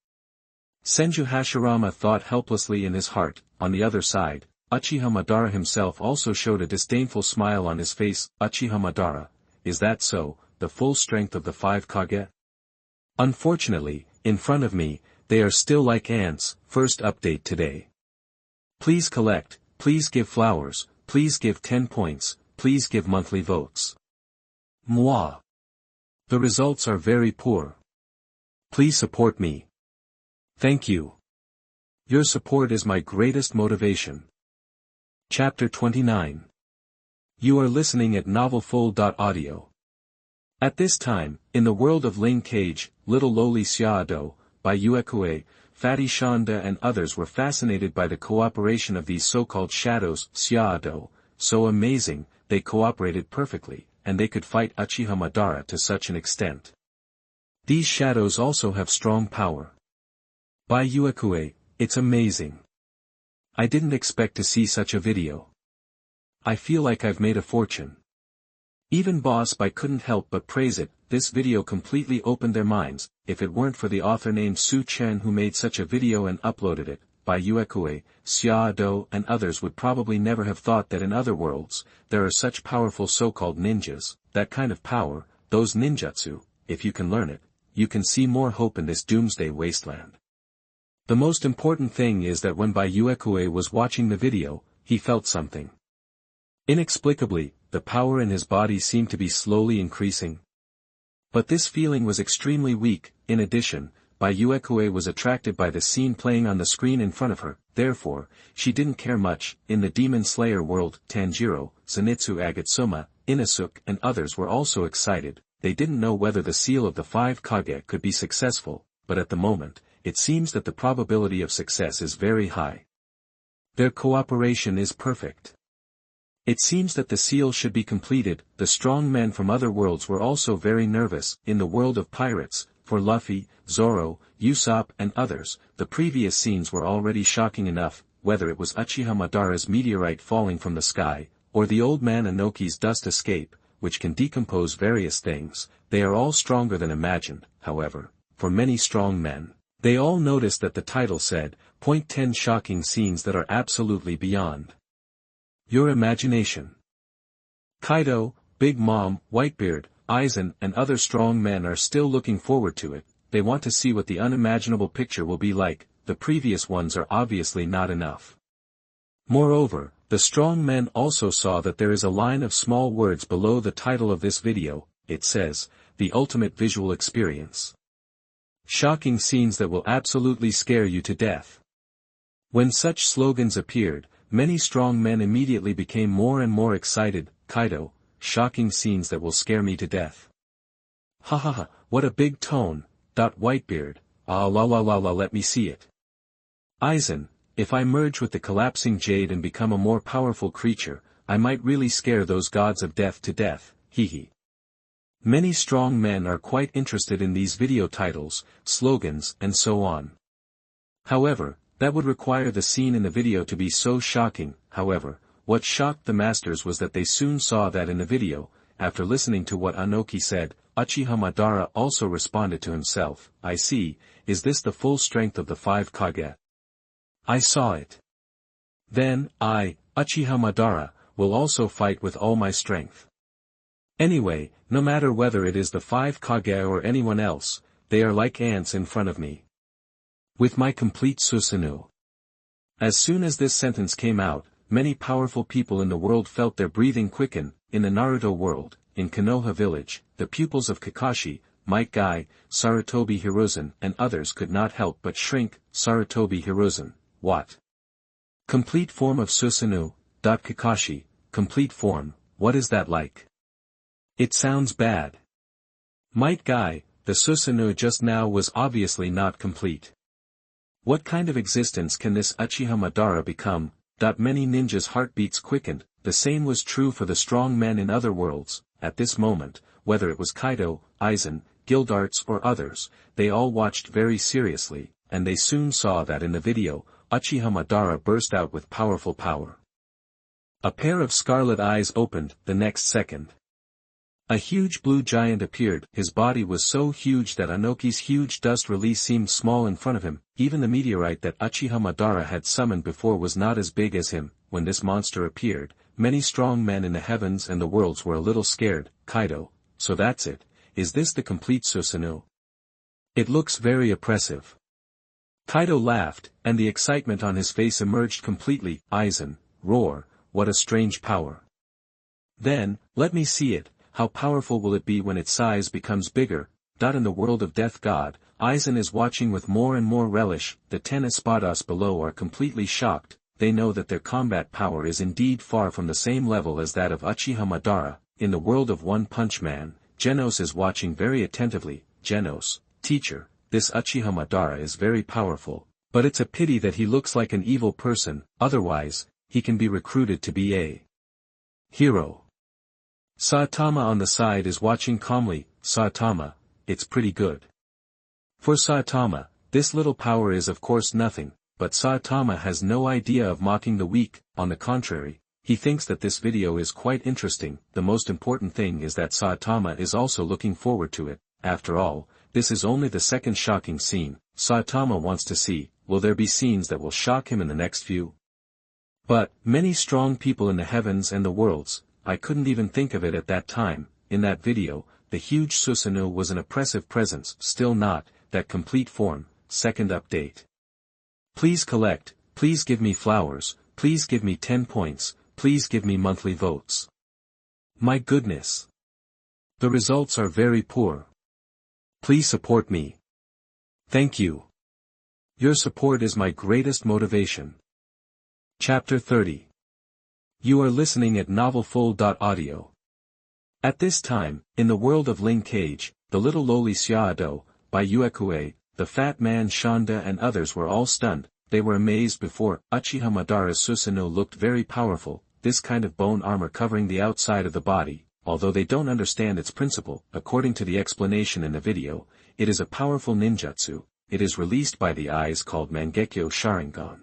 Senju Hashirama thought helplessly in his heart. On the other side, Uchiha Madara himself also showed a disdainful smile on his face. Uchiha Madara, is that so, the full strength of the 5 Kage? Unfortunately, in front of me, they are still like ants. First update today. Please collect, please give flowers, please give 10 points, please give monthly votes. Moi. The results are very poor. Please support me. Thank you. Your support is my greatest motivation. Chapter 29. You are listening at novelfull.audio. At this time, in the world of Ling Kage, Little Lowly Xiaodo, by Uekue, Fatty Shonda and others were fascinated by the cooperation of these so-called shadows. Xiaodo, so amazing, they cooperated perfectly, and they could fight Uchiha Madara to such an extent. These shadows also have strong power. By Uekue, it's amazing. I didn't expect to see such a video. I feel like I've made a fortune. Even Boss Bai couldn't help but praise it. This video completely opened their minds. If it weren't for the author named Su Chen who made such a video and uploaded it, by Uekue, Xiaodo and others would probably never have thought that in other worlds, there are such powerful so-called ninjas. That kind of power, those ninjutsu, if you can learn it, you can see more hope in this doomsday wasteland. The most important thing is that when Bai Uekue was watching the video, he felt something. Inexplicably, the power in his body seemed to be slowly increasing. But this feeling was extremely weak. In addition, Bai Uekue was attracted by the scene playing on the screen in front of her. Therefore, she didn't care much. In the Demon Slayer world, Tanjiro, Zenitsu Agatsuma, Inosuke and others were also excited. They didn't know whether the seal of the 5 Kage could be successful, but at the moment, it seems that the probability of success is very high. Their cooperation is perfect. It seems that the seal should be completed. The strong men from other worlds were also very nervous. In the world of pirates, for Luffy, Zoro, Usopp and others, the previous scenes were already shocking enough, whether it was Uchiha Madara's meteorite falling from the sky, or the old man Inoki's dust escape, which can decompose various things. They are all stronger than imagined. However, for many strong men, they all noticed that the title said, .10 shocking scenes that are absolutely beyond your imagination. Kaido, Big Mom, Whitebeard, Aizen and other strong men are still looking forward to it. They want to see what the unimaginable picture will be like. The previous ones are obviously not enough. Moreover, the strong men also saw that there is a line of small words below the title of this video. It says, the ultimate visual experience. Shocking scenes that will absolutely scare you to death. When such slogans appeared, many strong men immediately became more and more excited. Kaido, shocking scenes that will scare me to death. Ha ha ha, what a big tone. Whitebeard, ah la la la la, let me see it. Aizen, if I merge with the collapsing jade and become a more powerful creature, I might really scare those gods of death to death. Hee hee. Many strong men are quite interested in these video titles, slogans and so on. However, that would require the scene in the video to be so shocking. However, what shocked the masters was that they soon saw that in the video, after listening to what Anoki said, Uchiha Madara also responded to himself, I see, is this the full strength of the 5 Kage? I saw it. Then, I, Uchiha Madara, will also fight with all my strength. Anyway, no matter whether it is the 5 Kage or anyone else, they are like ants in front of me. With my complete Susanoo. As soon as this sentence came out, many powerful people in the world felt their breathing quicken. In the Naruto world, in Konoha village, the pupils of Kakashi, Might Guy, Sarutobi Hiruzen and others could not help but shrink. Sarutobi Hiruzen, what? Complete form of Susanoo. Kakashi, complete form, what is that like? It sounds bad. Might Guy, the Susanoo just now was obviously not complete. What kind of existence can this Uchiha Madara become? Many ninjas' heartbeats quickened. The same was true for the strong men in other worlds. At this moment, whether it was Kaido, Aizen, Gildarts or others, they all watched very seriously, and they soon saw that in the video, Uchiha Madara burst out with powerful power. A pair of scarlet eyes opened. The next second, a huge blue giant appeared. His body was so huge that Anoki's huge dust release seemed small in front of him. Even the meteorite that Uchiha Madara had summoned before was not as big as him. When this monster appeared, many strong men in the heavens and the worlds were a little scared. Kaido, so that's it, is this the complete Susanoo? It looks very oppressive. Kaido laughed, and the excitement on his face emerged completely. Aizen, roar, what a strange power. Then, let me see it. How powerful will it be when its size becomes bigger? In the world of Death God, Aizen is watching with more and more relish. The 10 espadas below are completely shocked. They know that their combat power is indeed far from the same level as that of Uchiha Madara. In the world of One Punch Man, Genos is watching very attentively. Genos, teacher, this Uchiha Madara is very powerful, but it's a pity that he looks like an evil person, otherwise, he can be recruited to be a hero. Saitama on the side is watching calmly. Saitama, it's pretty good. For Saitama, this little power is of course nothing, but Saitama has no idea of mocking the weak. On the contrary, he thinks that this video is quite interesting. The most important thing is that Saitama is also looking forward to it. After all, this is only the second shocking scene. Saitama wants to see, will there be scenes that will shock him in the next few? But, many strong people in the heavens and the worlds, I couldn't even think of it at that time. In that video, the huge Susanoo was an oppressive presence. Still not, that complete form. Second update. Please collect, please give me flowers, please give me 10 points, please give me monthly votes. My goodness. The results are very poor. Please support me. Thank you. Your support is my greatest motivation. Chapter 30. You are listening at novelfull.audio. At this time, in the world of Ling Kage, the little lowly Xiaodo, by Uekue, the fat man Shonda and others were all stunned. They were amazed before. Uchiha Madara's Susanoo looked very powerful, this kind of bone armor covering the outside of the body, although they don't understand its principle. According to the explanation in the video, it is a powerful ninjutsu. It is released by the eyes called Mangekyo Sharingan.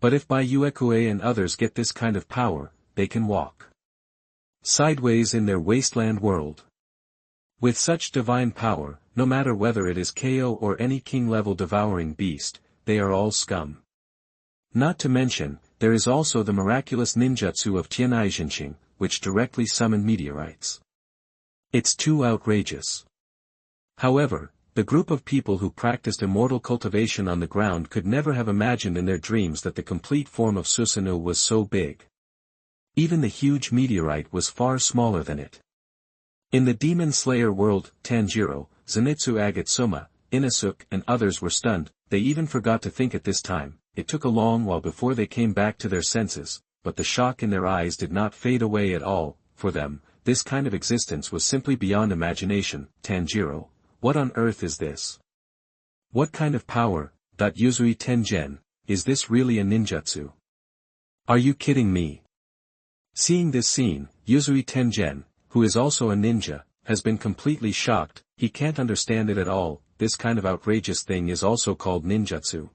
But if by Uekue and others get this kind of power, they can walk sideways in their wasteland world. With such divine power, no matter whether it is KO or any king-level devouring beast, they are all scum. Not to mention, there is also the miraculous ninjutsu of Tianai, which directly summon meteorites. It's too outrageous. However, the group of people who practiced immortal cultivation on the ground could never have imagined in their dreams that the complete form of Susanoo was so big. Even the huge meteorite was far smaller than it. In the Demon Slayer world, Tanjiro, Zenitsu Agatsuma, Inosuke and others were stunned. They even forgot to think at this time. It took a long while before they came back to their senses, but the shock in their eyes did not fade away at all. For them, this kind of existence was simply beyond imagination. Tanjiro, what on earth is this? What kind of power? Yuzui Tengen, is this really a ninjutsu? Are you kidding me? Seeing this scene, Yuzui Tengen, who is also a ninja, has been completely shocked. He can't understand it at all. This kind of outrageous thing is also called ninjutsu.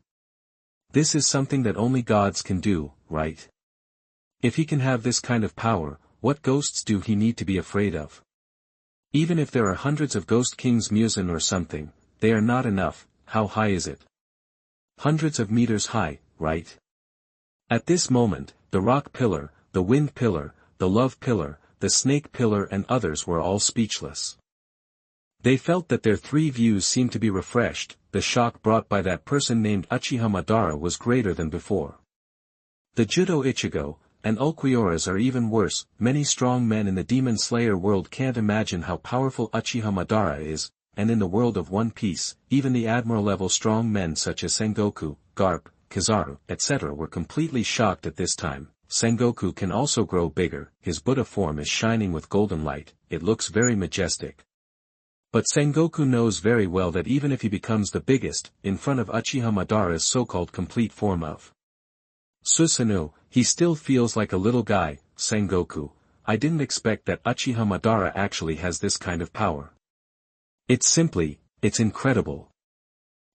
This is something that only gods can do, right? If he can have this kind of power, what ghosts do he need to be afraid of? Even if there are hundreds of ghost kings Muzan or something, they are not enough. How high is it? Hundreds of meters high, right? At this moment, the rock pillar, the wind pillar, the love pillar, the snake pillar and others were all speechless. They felt that their three views seemed to be refreshed. The shock brought by that person named Uchiha Madara was greater than before. The Gyuto Ichigo and Ulquiorras are even worse. Many strong men in the Demon Slayer world can't imagine how powerful Uchiha Madara is, and in the world of One Piece, even the admiral-level strong men such as Sengoku, Garp, Kizaru, etc. were completely shocked at this time. Sengoku can also grow bigger, his Buddha form is shining with golden light, it looks very majestic. But Sengoku knows very well that even if he becomes the biggest, in front of Uchiha Madara's so-called complete form of Susanoo, he still feels like a little guy. Sengoku, I didn't expect that Uchiha Madara actually has this kind of power. It's incredible.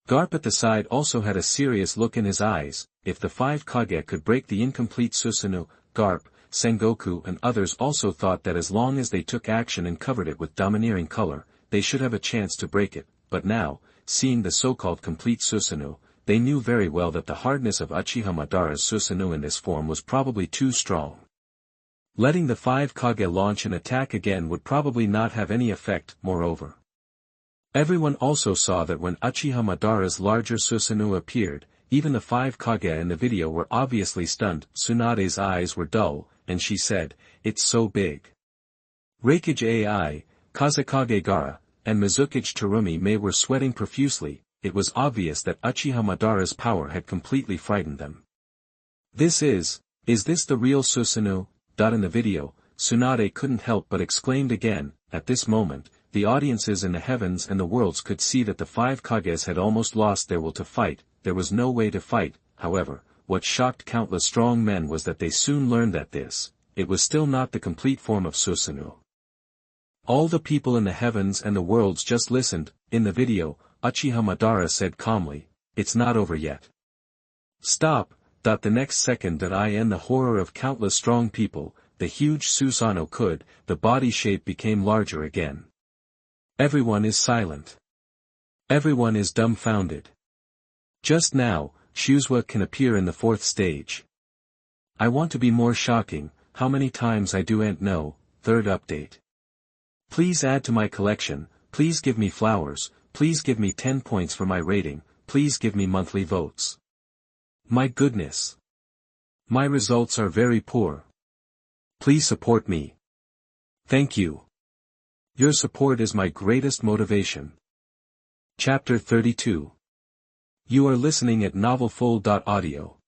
Garp at the side also had a serious look in his eyes. If the 5 Kage could break the incomplete Susanoo, Garp, Sengoku and others also thought that as long as they took action and covered it with domineering color, they should have a chance to break it, but now, seeing the so-called complete Susanoo, they knew very well that the hardness of Uchiha Madara's Susanoo in this form was probably too strong. Letting the 5 Kage launch an attack again would probably not have any effect. Moreover, everyone also saw that when Uchiha Madara's larger Susanoo appeared, even the 5 Kage in the video were obviously stunned. Tsunade's eyes were dull, and she said, "It's so big." Reikage AI, Kazekage Gaara, and Mizukage Terumi Mei were sweating profusely. It was obvious that Uchiha Madara's power had completely frightened them. Is this the real Susanoo? In the video, Tsunade couldn't help but exclaimed again. At this moment, the audiences in the heavens and the worlds could see that the 5 Kages had almost lost their will to fight. There was no way to fight. However, what shocked countless strong men was that they soon learned that it was still not the complete form of Susanoo. All the people in the heavens and the worlds just listened. In the video, Uchiha Madara said calmly, "It's not over yet. Stop." The next second that I and the horror of countless strong people, the huge Susanoo could, the body shape became larger again. Everyone is silent. Everyone is dumbfounded. Just now, Shuzwa can appear in the 4th stage. I want to be more shocking. How many times I do know. 3rd update. Please add to my collection, please give me flowers, please give me 10 points for my rating, please give me monthly votes. My goodness. My results are very poor. Please support me. Thank you. Your support is my greatest motivation. Chapter 32. You are listening at novelfull.audio.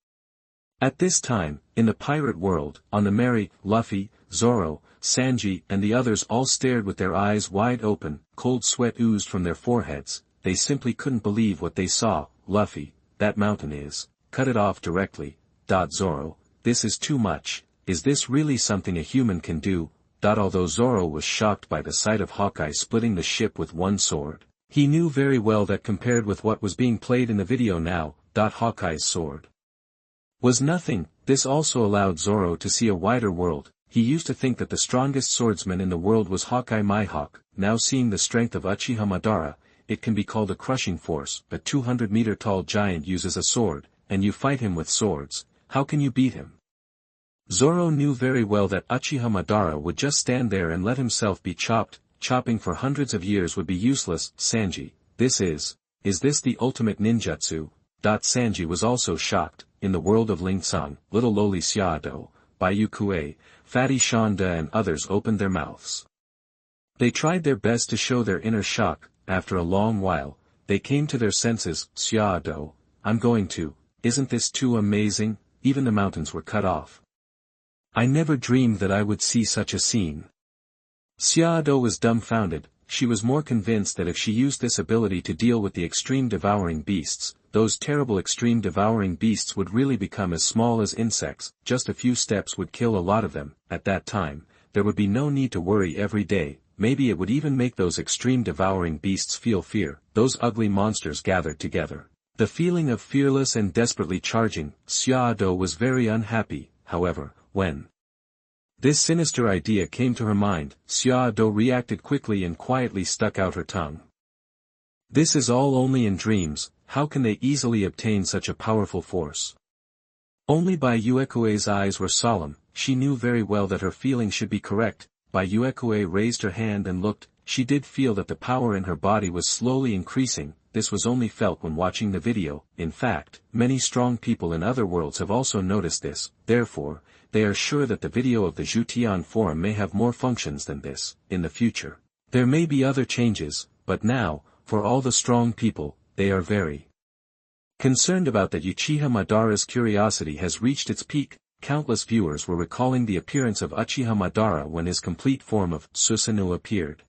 At this time, in the pirate world, on the Merry, Luffy, Zoro, Sanji and the others all stared with their eyes wide open, cold sweat oozed from their foreheads, they simply couldn't believe what they saw. Luffy, that mountain is, cut it off directly. Zoro, this is too much, is this really something a human can do? Although Zoro was shocked by the sight of Hawkeye splitting the ship with one sword, he knew very well that compared with what was being played in the video now, Hawkeye's sword was nothing. This also allowed Zoro to see a wider world. He used to think that the strongest swordsman in the world was Hawkeye Mihawk. Now seeing the strength of Uchiha Madara, it can be called a crushing force. A 200-meter tall giant uses a sword, and you fight him with swords. How can you beat him? Zoro knew very well that Uchiha Madara would just stand there and let himself be chopped. Chopping for hundreds of years would be useless. Sanji, is this the ultimate ninjutsu? Sanji was also shocked. In the world of Lingsang, little lowly Xiado, Bayukue, Fatty Shonda and others opened their mouths. They tried their best to show their inner shock. After a long while, they came to their senses. Xiado, isn't this too amazing? Even the mountains were cut off. I never dreamed that I would see such a scene. Xiado was dumbfounded. She was more convinced that if she used this ability to deal with the extreme devouring beasts, those terrible extreme devouring beasts would really become as small as insects. Just a few steps would kill a lot of them. At that time, there would be no need to worry every day. Maybe it would even make those extreme devouring beasts feel fear. Those ugly monsters gathered together. The feeling of fearless and desperately charging, Xiao was very unhappy, however, when this sinister idea came to her mind, Xiao reacted quickly and quietly stuck out her tongue. This is all only in dreams, how can they easily obtain such a powerful force? Only Bai Yuekue's eyes were solemn, she knew very well that her feeling should be correct. Bai Yuekue raised her hand and looked, she did feel that the power in her body was slowly increasing. This was only felt when watching the video. In fact, many strong people in other worlds have also noticed this, therefore, they are sure that the video of the Zhutian Forum may have more functions than this. In the future, there may be other changes, but now, for all the strong people, they are very concerned about that. Uchiha Madara's curiosity has reached its peak. Countless viewers were recalling the appearance of Uchiha Madara when his complete form of Susanoo appeared.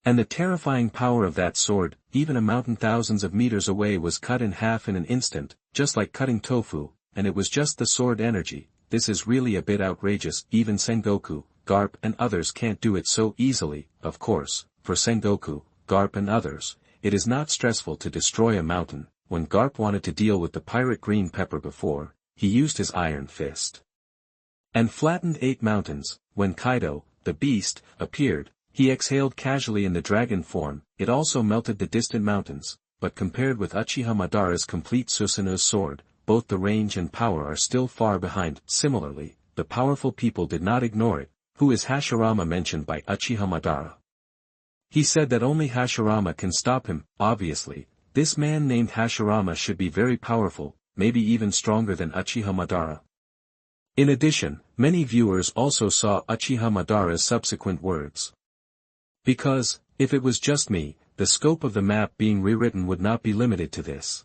And the terrifying power of that sword, even a mountain thousands of meters away was cut in half in an instant, just like cutting tofu, and it was just the sword energy. This is really a bit outrageous. Even Sengoku, Garp and others can't do it so easily. Of course, for Sengoku, Garp and others, it is not stressful to destroy a mountain. When Garp wanted to deal with the pirate green pepper before, he used his iron fist and flattened 8 mountains. When Kaido, the beast, appeared, he exhaled casually in the dragon form. It also melted the distant mountains, but compared with Uchiha Madara's complete Susanoo's sword, both the range and power are still far behind. Similarly, the powerful people did not ignore it. Who is Hashirama mentioned by Uchiha Madara? He said that only Hashirama can stop him. Obviously, this man named Hashirama should be very powerful, maybe even stronger than Uchiha Madara. In addition, many viewers also saw Uchiha Madara's subsequent words. Because, if it was just me, the scope of the map being rewritten would not be limited to this.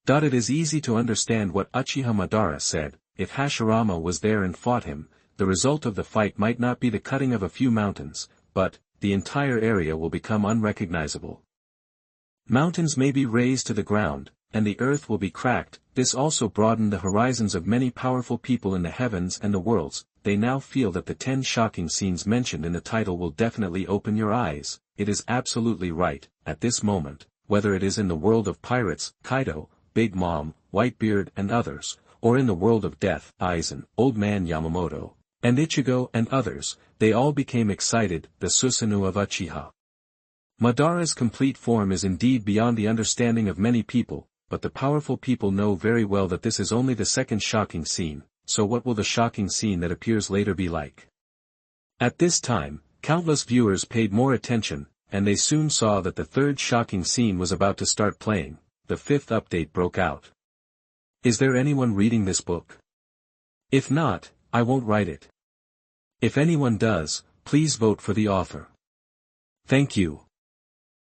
It is easy to understand what Uchiha Madara said. If Hashirama was there and fought him, the result of the fight might not be the cutting of a few mountains, but the entire area will become unrecognizable. Mountains may be razed to the ground, and the earth will be cracked. This also broadened the horizons of many powerful people in the heavens and the worlds. They now feel that the 10 shocking scenes mentioned in the title will definitely open your eyes. It is absolutely right, at this moment, whether it is in the world of pirates, Kaido, Big Mom, Whitebeard and others, or in the world of death, Aizen, Old Man Yamamoto, and Ichigo and others, they all became excited. The Susanoo of Uchiha Madara's complete form is indeed beyond the understanding of many people, but the powerful people know very well that this is only the second shocking scene. So what will the shocking scene that appears later be like? At this time, countless viewers paid more attention, and they soon saw that the third shocking scene was about to start playing. The 5th update broke out. Is there anyone reading this book? If not, I won't write it. If anyone does, please vote for the author. Thank you.